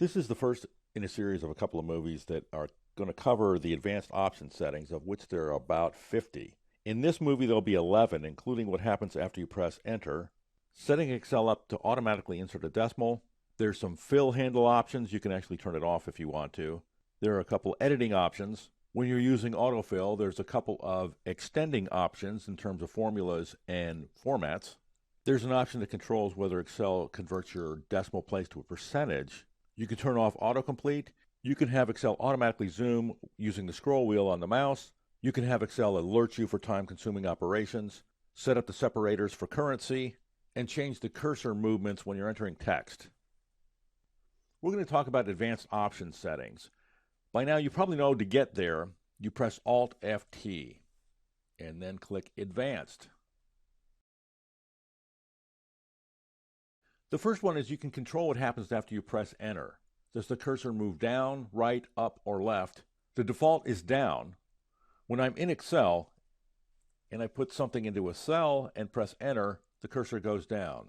This is the first in a series of a couple of movies that are going to cover the advanced option settings, of which there are about 50. In this movie, there'll be 11, including what happens after you press Enter, setting Excel up to automatically insert a decimal. There's some fill handle options. You can actually turn it off if you want to. There are a couple editing options. When you're using autofill, there's a couple of extending options in terms of formulas and formats. There's an option that controls whether Excel converts your decimal place to a percentage. You can turn off autocomplete. You can have Excel automatically zoom using the scroll wheel on the mouse. You can have Excel alert you for time-consuming operations, set up the separators for currency, and change the cursor movements when you're entering text. We're going to talk about advanced option settings. By now, you probably know to get there, you press Alt-FT and then click Advanced. The first one is you can control what happens after you press Enter. Does the cursor move down, right, up, or left? The default is down. When I'm in Excel and I put something into a cell and press Enter, the cursor goes down.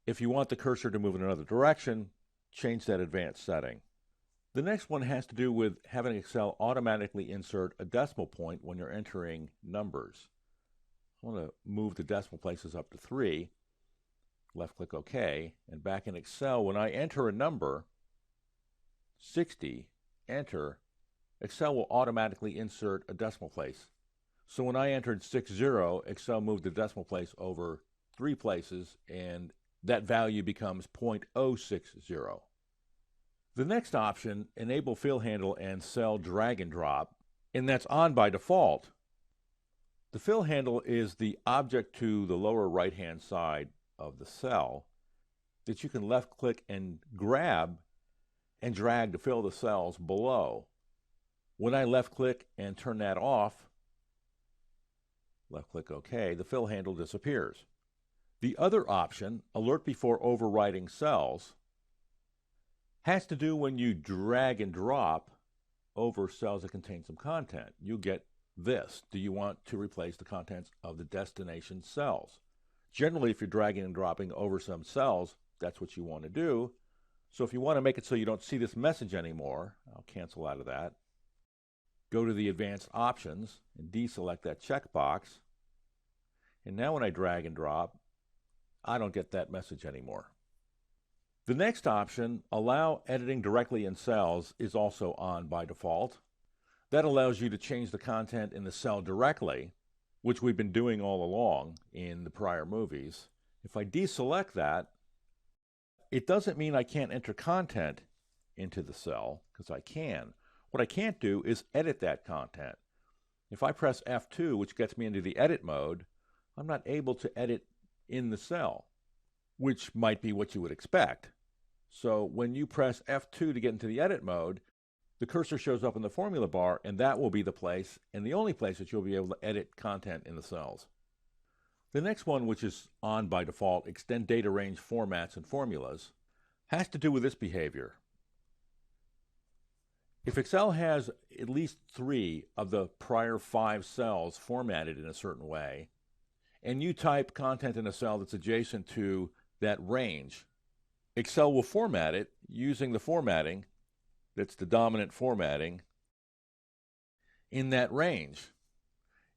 If you want the cursor to move in another direction, change that advanced setting. The next one has to do with having Excel automatically insert a decimal point when you're entering numbers. I want to move the decimal places up to 3. Left-click OK, and back in Excel, when I enter a number, 60, enter, Excel will automatically insert a decimal place. So when I entered 60, Excel moved the decimal place over 3 places, and that value becomes 0.060. The next option, enable fill handle and cell drag and drop, and that's on by default. The fill handle is the object to the lower right-hand side of the cell that you can left click and grab and drag to fill the cells below. When I left click and turn that off, left click OK, the fill handle disappears. The other option, alert before overwriting cells, has to do when you drag and drop over cells that contain some content. You get this. Do you want to replace the contents of the destination cells? Generally, if you're dragging and dropping over some cells, that's what you want to do. So if you want to make it so you don't see this message anymore, I'll cancel out of that. Go to the advanced options and deselect that checkbox. And now when I drag and drop, I don't get that message anymore. The next option, allow editing directly in cells, is also on by default. That allows you to change the content in the cell directly, which we've been doing all along in the prior movies. If I deselect that, it doesn't mean I can't enter content into the cell, because I can. What I can't do is edit that content. If I press F2, which gets me into the edit mode, I'm not able to edit in the cell, which might be what you would expect. So when you press F2 to get into the edit mode, the cursor shows up in the formula bar, and that will be the place and the only place that you'll be able to edit content in the cells. The next one, which is on by default, extend data range formats and formulas, has to do with this behavior. If Excel has at least 3 of the prior 5 cells formatted in a certain way, and you type content in a cell that's adjacent to that range, Excel will format it using the formatting that's the dominant formatting in that range.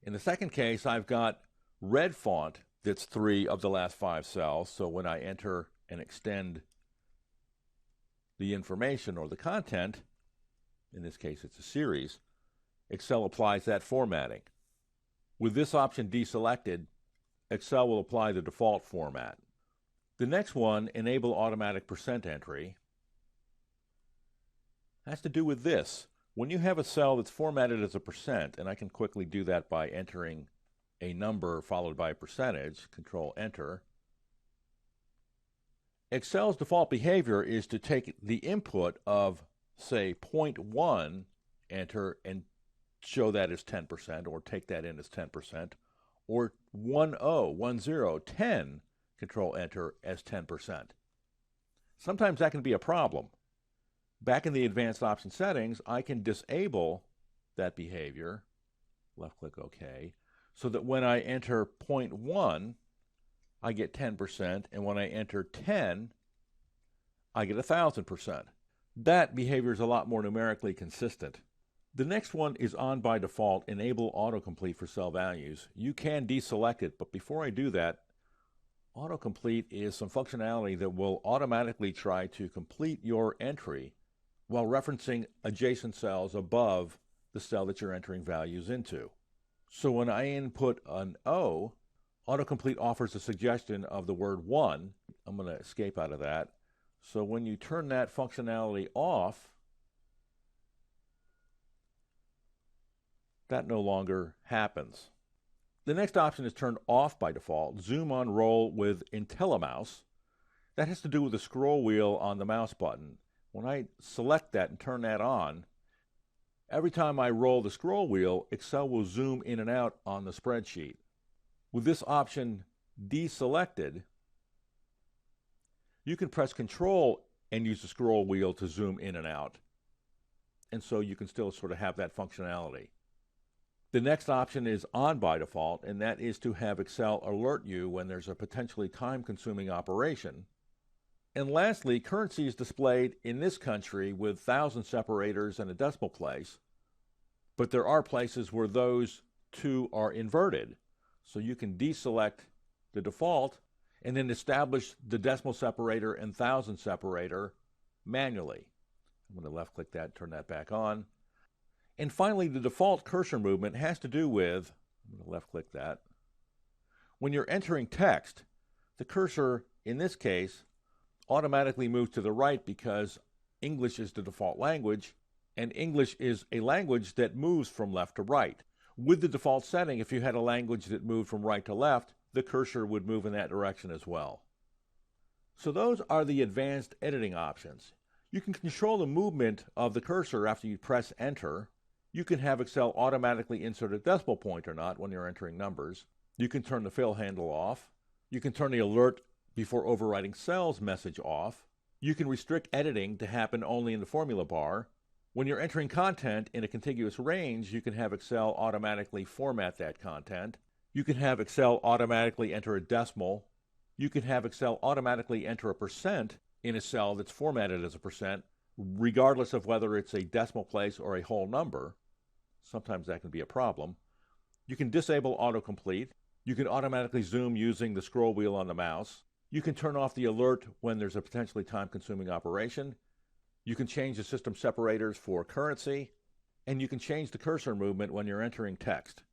In the second case, I've got red font that's 3 of the last 5 cells, so when I enter and extend the information or the content, in this case it's a series, Excel applies that formatting. With this option deselected, Excel will apply the default format. The next one, enable automatic percent entry, has to do with this. When you have a cell that's formatted as a percent, and I can quickly do that by entering a number followed by a percentage, Control Enter, Excel's default behavior is to take the input of, say, 0.1, enter, and show that as 10%, or take that in as 10%, or 10, Control Enter as 10%. Sometimes that can be a problem. Back in the advanced option settings, I can disable that behavior, left click OK, so that when I enter 0.1, I get 10%, and when I enter 10, I get 1,000%. That behavior is a lot more numerically consistent. The next one is on by default, enable autocomplete for cell values. You can deselect it, but before I do that, autocomplete is some functionality that will automatically try to complete your entry while referencing adjacent cells above the cell that you're entering values into. So when I input an O, autocomplete offers a suggestion of the word 1. I'm going to escape out of that. So when you turn that functionality off, that no longer happens. The next option is turned off by default, zoom on roll with IntelliMouse. That has to do with the scroll wheel on the mouse button. When I select that and turn that on, every time I roll the scroll wheel, Excel will zoom in and out on the spreadsheet. With this option deselected, you can press Control and use the scroll wheel to zoom in and out. And so you can still sort of have that functionality. The next option is on by default, and that is to have Excel alert you when there's a potentially time-consuming operation. And lastly, currency is displayed in this country with thousand separators and a decimal place, but there are places where those two are inverted. So you can deselect the default and then establish the decimal separator and thousand separator manually. I'm going to left-click that, turn that back on. And finally, the default cursor movement has to do with, I'm going to left-click that. When you're entering text, the cursor, in this case, automatically moves to the right because English is the default language, and English is a language that moves from left to right. With the default setting, if you had a language that moved from right to left, the cursor would move in that direction as well. So those are the advanced editing options. You can control the movement of the cursor after you press enter. You can have Excel automatically insert a decimal point or not when you're entering numbers. You can turn the fill handle off. You can turn the alert before overwriting cells message off. You can restrict editing to happen only in the formula bar. When you're entering content in a contiguous range, you can have Excel automatically format that content. You can have Excel automatically enter a decimal. You can have Excel automatically enter a percent in a cell that's formatted as a percent, regardless of whether it's a decimal place or a whole number. Sometimes that can be a problem. You can disable autocomplete. You can automatically zoom using the scroll wheel on the mouse. You can turn off the alert when there's a potentially time-consuming operation. You can change the system separators for currency. And you can change the cursor movement when you're entering text.